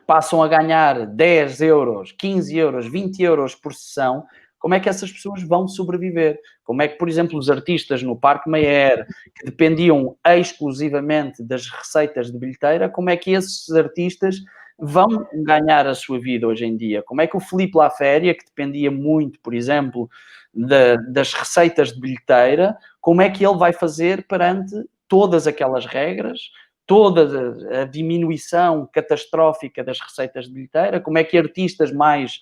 passam a ganhar 10 euros, 15 euros, 20 euros por sessão, como é que essas pessoas vão sobreviver? Como é que, por exemplo, os artistas no Parque Mayer, que dependiam exclusivamente das receitas de bilheteira, como é que esses artistas vão ganhar a sua vida hoje em dia? Como é que o Filipe Laféria, que dependia muito, por exemplo, das receitas de bilheteira, como é que ele vai fazer perante todas aquelas regras, toda a diminuição catastrófica das receitas de bilheteira? Como é que artistas mais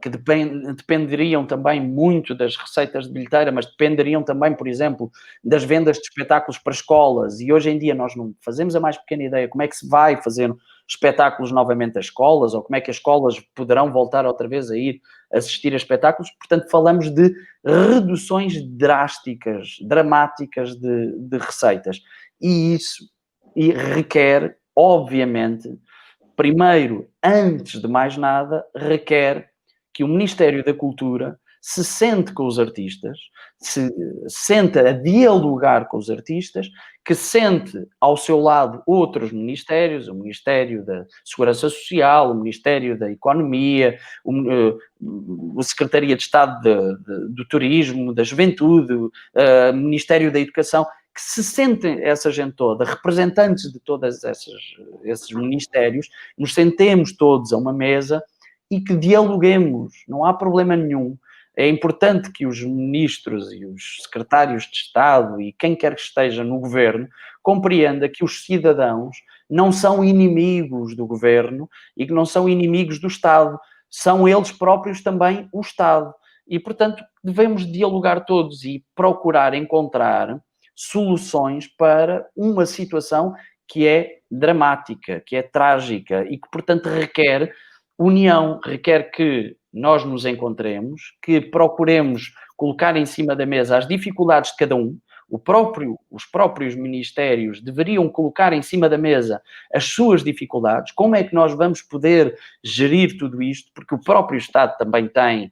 que dependeriam também muito das receitas de bilheteira, mas dependeriam também, por exemplo, das vendas de espetáculos para escolas, e hoje em dia nós não fazemos a mais pequena ideia como é que se vai fazer espetáculos novamente às escolas, ou como é que as escolas poderão voltar outra vez a ir assistir a espetáculos. Portanto, falamos de reduções drásticas, dramáticas de receitas, e isso requer, obviamente, primeiro, antes de mais nada, requer que o Ministério da Cultura se sente com os artistas, se sente a dialogar com os artistas, que sente ao seu lado outros ministérios, o Ministério da Segurança Social, o Ministério da Economia, o Secretaria de Estado do Turismo, da Juventude, o Ministério da Educação, que se sentem essa gente toda, representantes de todos esses ministérios, nos sentemos todos a uma mesa e que dialoguemos, não há problema nenhum. É importante que os ministros e os secretários de Estado e quem quer que esteja no governo compreenda que os cidadãos não são inimigos do governo e que não são inimigos do Estado, são eles próprios também o Estado. E, portanto, devemos dialogar todos e procurar encontrar soluções para uma situação que é dramática, que é trágica e que, portanto, requer união, requer que nós nos encontremos, que procuremos colocar em cima da mesa as dificuldades de cada um. Os próprios ministérios deveriam colocar em cima da mesa as suas dificuldades, como é que nós vamos poder gerir tudo isto, porque o próprio Estado também tem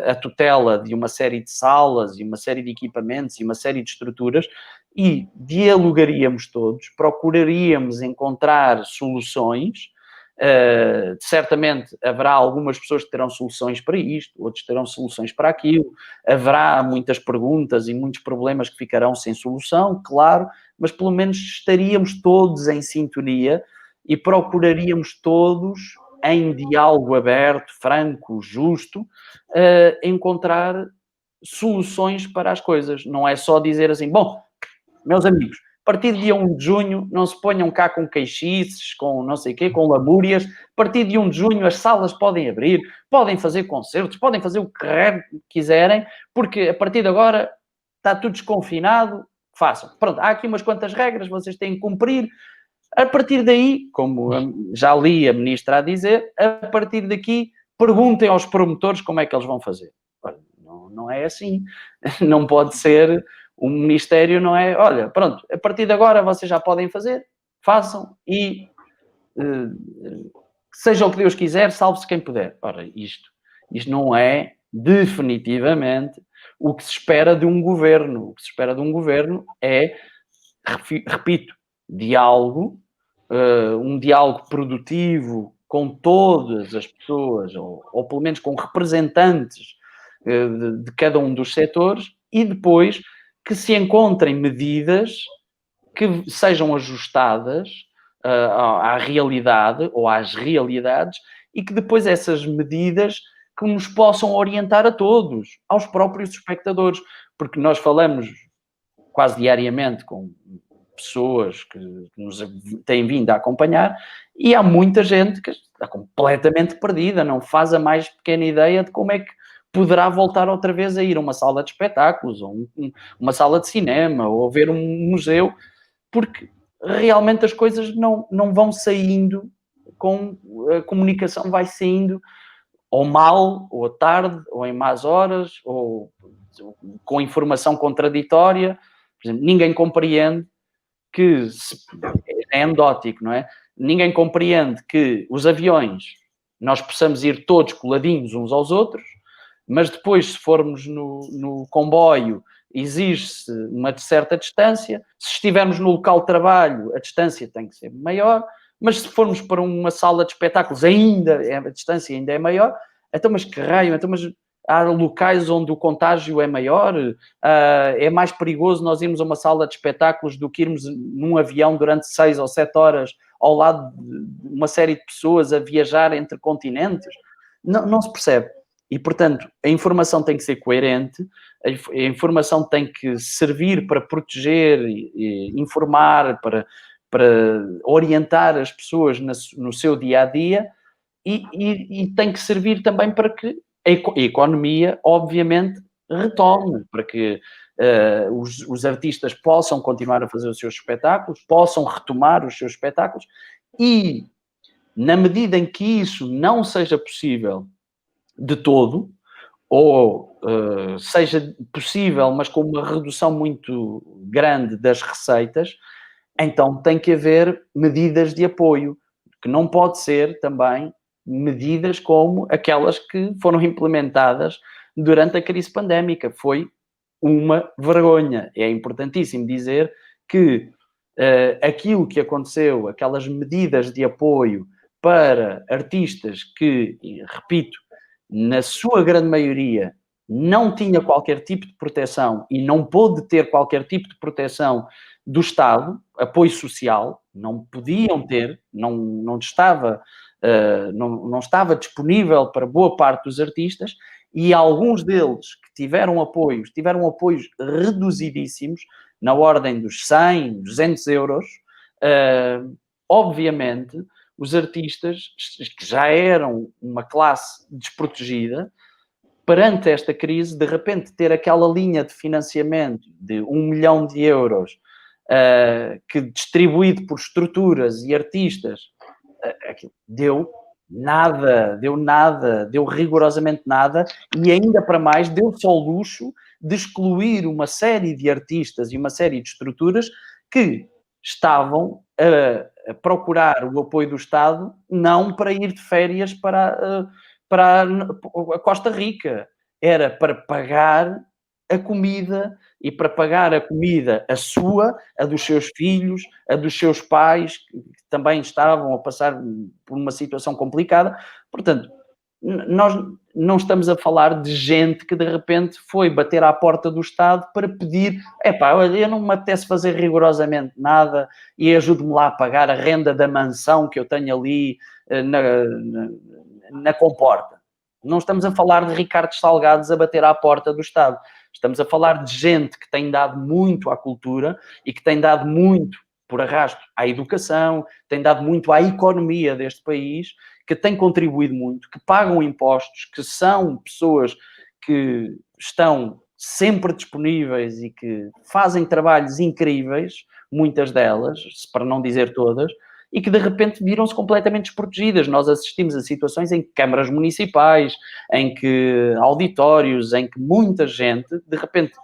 a tutela de uma série de salas e uma série de equipamentos e uma série de estruturas, e dialogaríamos todos, procuraríamos encontrar soluções. Certamente haverá algumas pessoas que terão soluções para isto, outros terão soluções para aquilo, haverá muitas perguntas e muitos problemas que ficarão sem solução, claro, mas pelo menos estaríamos todos em sintonia e procuraríamos todos, em diálogo aberto, franco, justo, encontrar soluções para as coisas. Não é só dizer assim, bom, meus amigos, a partir de dia 1 de junho, não se ponham cá com queixices, com não sei o quê, com lamúrias. A partir de 1 de junho, as salas podem abrir, podem fazer concertos, podem fazer o que quiserem, porque a partir de agora está tudo desconfinado, façam. Pronto, há aqui umas quantas regras, vocês têm que cumprir. A partir daí, como já li a ministra a dizer, a partir daqui, perguntem aos promotores como é que eles vão fazer. Não é assim. Não pode ser... O Ministério não é, olha, pronto, a partir de agora vocês já podem fazer, façam e seja o que Deus quiser, salve-se quem puder. Ora, isto não é definitivamente o que se espera de um governo. O que se espera de um governo é, repito, diálogo, um diálogo produtivo com todas as pessoas, ou pelo menos com representantes de cada um dos setores, e depois que se encontrem medidas que sejam ajustadas à realidade ou às realidades e que depois essas medidas que nos possam orientar a todos, aos próprios espectadores, porque nós falamos quase diariamente com pessoas que nos têm vindo a acompanhar e há muita gente que está completamente perdida, não faz a mais pequena ideia de como é que poderá voltar outra vez a ir a uma sala de espetáculos, ou uma sala de cinema, ou ver um museu, porque realmente as coisas não vão saindo, a comunicação vai saindo ou mal, ou à tarde, ou em más horas, ou com informação contraditória. Por exemplo, ninguém compreende que, é anedótico, não é? Ninguém compreende que os aviões, nós possamos ir todos coladinhos uns aos outros, mas depois, se formos no comboio, exige-se uma certa distância. Se estivermos no local de trabalho, a distância tem que ser maior, mas se formos para uma sala de espetáculos, a distância ainda é maior. Então, mas que raio? Então, mas há locais onde o contágio é maior? É mais perigoso nós irmos a uma sala de espetáculos do que irmos num avião durante 6 ou 7 horas ao lado de uma série de pessoas a viajar entre continentes? Não se percebe. E, portanto, a informação tem que ser coerente, a informação tem que servir para proteger, e informar, para orientar as pessoas no seu dia-a-dia, e tem que servir também para que a economia, obviamente, retome, para que os artistas possam continuar a fazer os seus espetáculos, possam retomar os seus espetáculos, e na medida em que isso não seja possível de todo, ou seja possível, mas com uma redução muito grande das receitas, então tem que haver medidas de apoio, que não pode ser também medidas como aquelas que foram implementadas durante a crise pandémica. Foi uma vergonha. É importantíssimo dizer que aquilo que aconteceu, aquelas medidas de apoio para artistas que, repito, na sua grande maioria não tinha qualquer tipo de proteção e não pôde ter qualquer tipo de proteção do Estado, apoio social, não podiam ter, não estava disponível para boa parte dos artistas, e alguns deles que tiveram apoios reduzidíssimos, na ordem dos 100, 200 euros, obviamente os artistas, que já eram uma classe desprotegida, perante esta crise, de repente ter aquela linha de financiamento de 1 milhão de euros, que distribuído por estruturas e artistas, deu nada, deu rigorosamente nada, e ainda para mais deu só o luxo de excluir uma série de artistas e uma série de estruturas que estavam a procurar o apoio do Estado, não para ir de férias para a Costa Rica, era para pagar a comida, e para pagar a comida a sua, a dos seus filhos, a dos seus pais, que também estavam a passar por uma situação complicada. Portanto, nós não estamos a falar de gente que de repente foi bater à porta do Estado para pedir: olha, eu não me apetece fazer rigorosamente nada e ajude-me lá a pagar a renda da mansão que eu tenho ali na comporta. Não estamos a falar de Ricardos Salgados a bater à porta do Estado. Estamos a falar de gente que tem dado muito à cultura e que tem dado muito, por arrasto, à educação, tem dado muito à economia deste país, que tem contribuído muito, que pagam impostos, que são pessoas que estão sempre disponíveis e que fazem trabalhos incríveis, muitas delas, para não dizer todas, e que de repente viram-se completamente desprotegidas. Nós assistimos a situações em que câmaras municipais, em que auditórios, em que muita gente de repente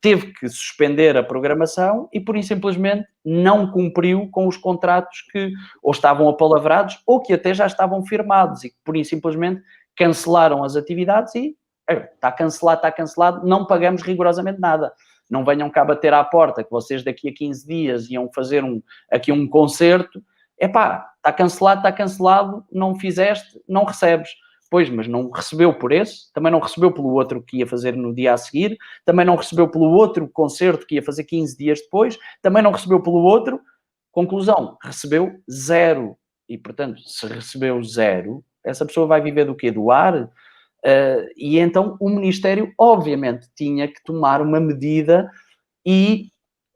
teve que suspender a programação e pura e simplesmente não cumpriu com os contratos que ou estavam apalavrados ou que até já estavam firmados, e que pura e simplesmente cancelaram as atividades e está cancelado, não pagamos rigorosamente nada. Não venham cá bater à porta que vocês daqui a 15 dias iam fazer aqui um concerto. Está cancelado, não fizeste, não recebes. Pois, mas não recebeu por esse, também não recebeu pelo outro que ia fazer no dia a seguir, também não recebeu pelo outro concerto que ia fazer 15 dias depois, também não recebeu pelo outro. Conclusão, recebeu 0. E, portanto, se recebeu 0, essa pessoa vai viver do quê? Do ar? E então o Ministério, obviamente, tinha que tomar uma medida e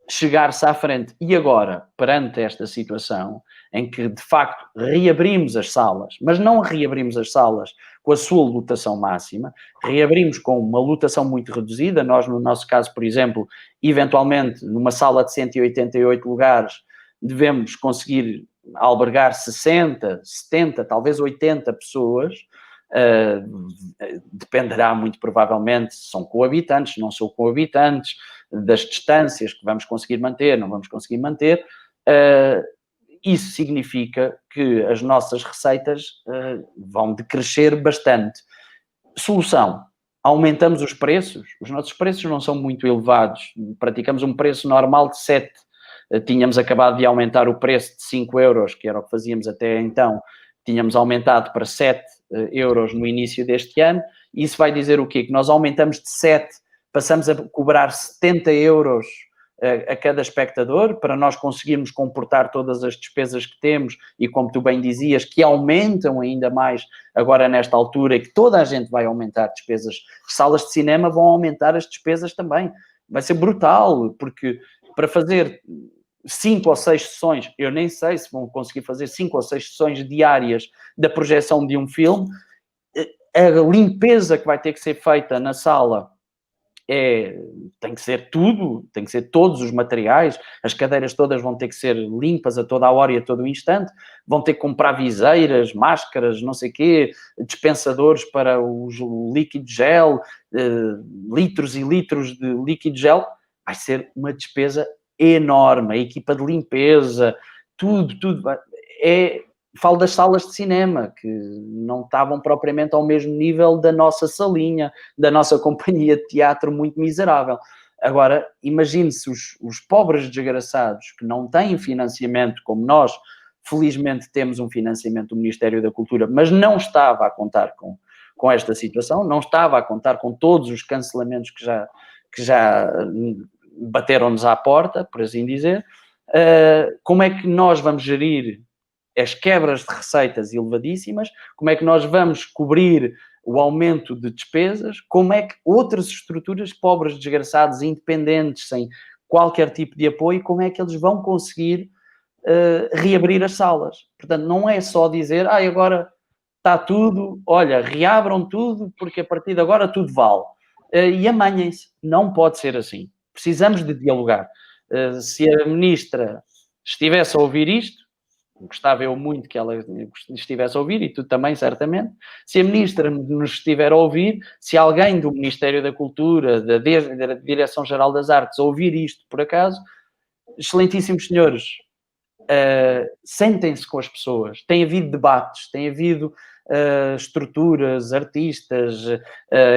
chegar-se à frente. E agora, perante esta situação, em que, de facto, reabrimos as salas, mas não reabrimos as salas com a sua lotação máxima, reabrimos com uma lotação muito reduzida. Nós, no nosso caso, por exemplo, eventualmente, numa sala de 188 lugares, devemos conseguir albergar 60, 70, talvez 80 pessoas. Dependerá muito provavelmente se são coabitantes, não são coabitantes, das distâncias que vamos conseguir manter, não vamos conseguir manter. Isso significa que as nossas receitas vão decrescer bastante. Solução: aumentamos os preços. Os nossos preços não são muito elevados, praticamos um preço normal de 7. Tínhamos acabado de aumentar o preço de 5 euros, que era o que fazíamos até então. tínhamos aumentado para 7 euros no início deste ano, e isso vai dizer o quê? Que nós aumentamos de 7, passamos a cobrar 70 euros a cada espectador, para nós conseguirmos comportar todas as despesas que temos e, como tu bem dizias, que aumentam ainda mais agora nesta altura e que toda a gente vai aumentar despesas. Salas de cinema vão aumentar as despesas também. Vai ser brutal, porque para fazer 5 ou 6 sessões, eu nem sei se vão conseguir fazer 5 ou 6 sessões diárias da projeção de um filme, a limpeza que vai ter que ser feita na sala tem que ser tudo, tem que ser todos os materiais, as cadeiras todas vão ter que ser limpas a toda a hora e a todo o instante, vão ter que comprar viseiras, máscaras, não sei o quê, dispensadores para o líquido gel, litros e litros de líquido gel, vai ser uma despesa enorme, a equipa de limpeza, tudo, falo das salas de cinema, que não estavam propriamente ao mesmo nível da nossa salinha, da nossa companhia de teatro muito miserável. Agora, imagine-se os pobres desgraçados que não têm financiamento, como nós, felizmente temos um financiamento do Ministério da Cultura, mas não estava a contar com esta situação, não estava a contar com todos os cancelamentos que já bateram-nos à porta, por assim dizer. Como é que nós vamos gerir as quebras de receitas elevadíssimas, como é que nós vamos cobrir o aumento de despesas, como é que outras estruturas, pobres, desgraçados, independentes, sem qualquer tipo de apoio, como é que eles vão conseguir reabrir as salas? Portanto, não é só dizer, agora está tudo, olha, reabram tudo, porque a partir de agora tudo vale. E amanhem-se. Não pode ser assim. Precisamos de dialogar. Se a ministra estivesse a ouvir isto, gostava eu muito que ela estivesse a ouvir, e tu também, certamente. Se a ministra nos estiver a ouvir, se alguém do Ministério da Cultura, da Direção-Geral das Artes, ouvir isto por acaso, excelentíssimos senhores, sentem-se com as pessoas. Tem havido debates, tem havido estruturas, artistas,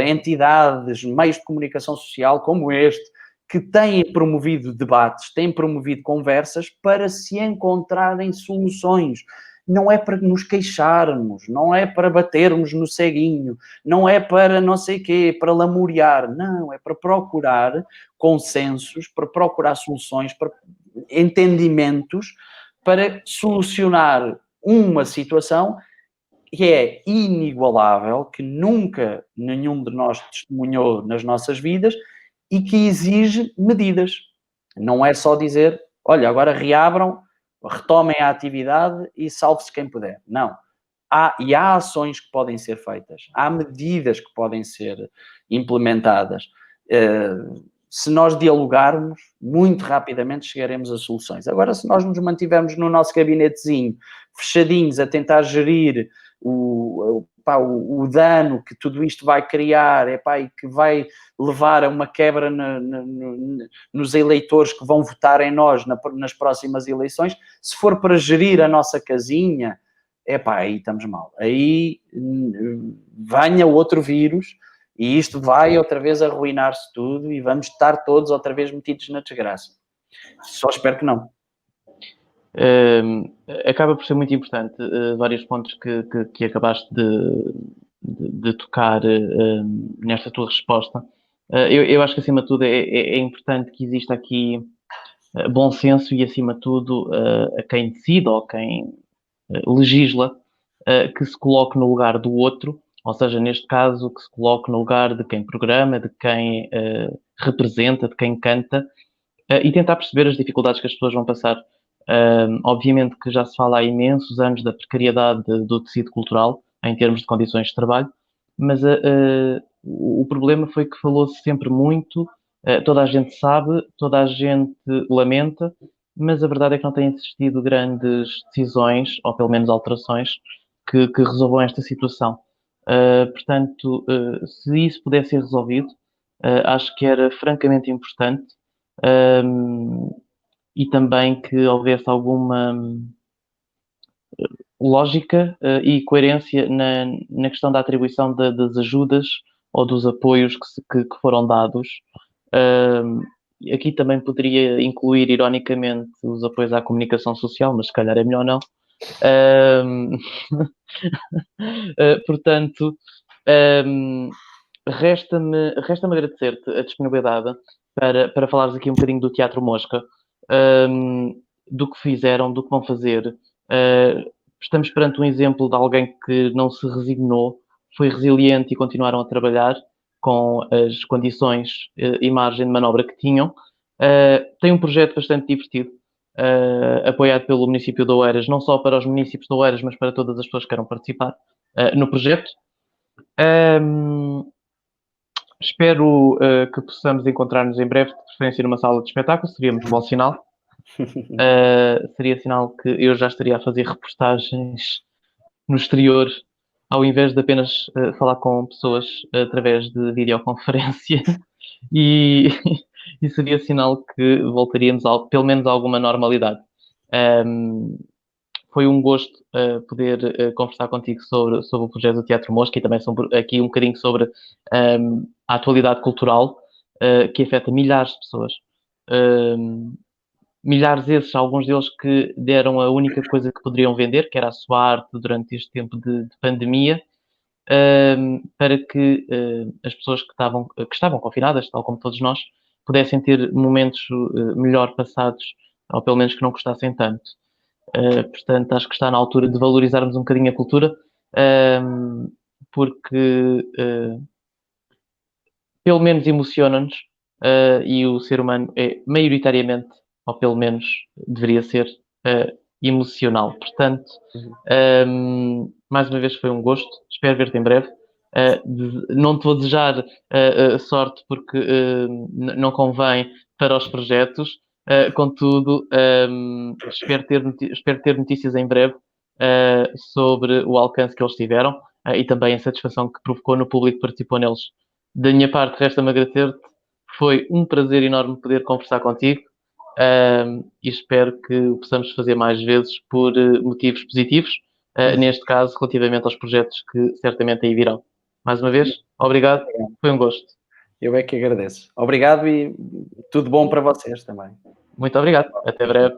entidades, meios de comunicação social como este, que têm promovido debates, têm promovido conversas para se encontrarem soluções. Não é para nos queixarmos, não é para batermos no ceguinho, não é para não sei quê, para lamuriar. Não, é para procurar consensos, para procurar soluções, para entendimentos, para solucionar uma situação que é inigualável, que nunca nenhum de nós testemunhou nas nossas vidas, e que exige medidas. Não é só dizer, olha, agora reabram, retomem a atividade e salve-se quem puder. Não. Há ações que podem ser feitas. Há medidas que podem ser implementadas. Se nós dialogarmos, muito rapidamente chegaremos a soluções. Agora, se nós nos mantivermos no nosso gabinetezinho, fechadinhos, a tentar gerir o dano que tudo isto vai criar, e que vai levar a uma quebra nos eleitores que vão votar em nós nas próximas eleições, se for para gerir a nossa casinha, aí estamos mal. Aí venha outro vírus e isto vai outra vez arruinar-se tudo e vamos estar todos outra vez metidos na desgraça. Só espero que não. Acaba por ser muito importante vários pontos que acabaste de tocar nesta tua resposta. Eu acho que, acima de tudo, é importante que exista aqui bom senso e, acima de tudo, a quem decide ou quem legisla, que se coloque no lugar do outro, ou seja, neste caso, que se coloque no lugar de quem programa, de quem representa, de quem canta, e tentar perceber as dificuldades que as pessoas vão passar. Obviamente que já se fala há imensos anos da precariedade do tecido cultural em termos de condições de trabalho, mas o problema foi que falou-se sempre muito, toda a gente sabe, toda a gente lamenta, mas a verdade é que não têm existido grandes decisões, ou pelo menos alterações, que resolvam esta situação. Portanto, se isso pudesse ser resolvido, acho que era francamente importante. E também que houvesse alguma lógica e coerência na questão da atribuição das ajudas ou dos apoios que foram dados. Aqui também poderia incluir, ironicamente, os apoios à comunicação social, mas se calhar é melhor não. Ahm, portanto, resta-me agradecer-te a disponibilidade para falares aqui um bocadinho do Teatro Mosca, do que fizeram, do que vão fazer. Estamos perante um exemplo de alguém que não se resignou, foi resiliente e continuaram a trabalhar com as condições e margem de manobra que tinham. Tem um projeto bastante divertido, apoiado pelo município de Oeiras, não só para os municípios de Oeiras, mas para todas as pessoas que queiram participar no projeto. Espero que possamos encontrar-nos em breve, de preferência numa sala de espetáculo, seria muito bom sinal. Seria sinal que eu já estaria a fazer reportagens no exterior, ao invés de apenas falar com pessoas através de videoconferência. E, e seria sinal que voltaríamos a, pelo menos a alguma normalidade. Foi um gosto poder conversar contigo sobre o projeto do Teatro Mosca e também sobre, aqui um bocadinho sobre a atualidade cultural que afeta milhares de pessoas. Milhares esses, alguns deles que deram a única coisa que poderiam vender, que era a sua arte durante este tempo de pandemia, para que as pessoas que estavam confinadas, tal como todos nós, pudessem ter momentos melhor passados, ou pelo menos que não custassem tanto. Portanto, acho que está na altura de valorizarmos um bocadinho a cultura, porque pelo menos emociona-nos e o ser humano é maioritariamente, ou pelo menos deveria ser, emocional. Portanto, mais uma vez foi um gosto, espero ver-te em breve. Não te vou desejar sorte porque não convém para os projetos, contudo, espero ter notícias em breve sobre o alcance que eles tiveram e também a satisfação que provocou no público que participou neles. Da minha parte, resta-me agradecer-te. Foi um prazer enorme poder conversar contigo e espero que o possamos fazer mais vezes por motivos positivos, neste caso, relativamente aos projetos que certamente aí virão. Mais uma vez, obrigado, foi um gosto. Eu é que agradeço. Obrigado e tudo bom para vocês também. Muito obrigado, até breve.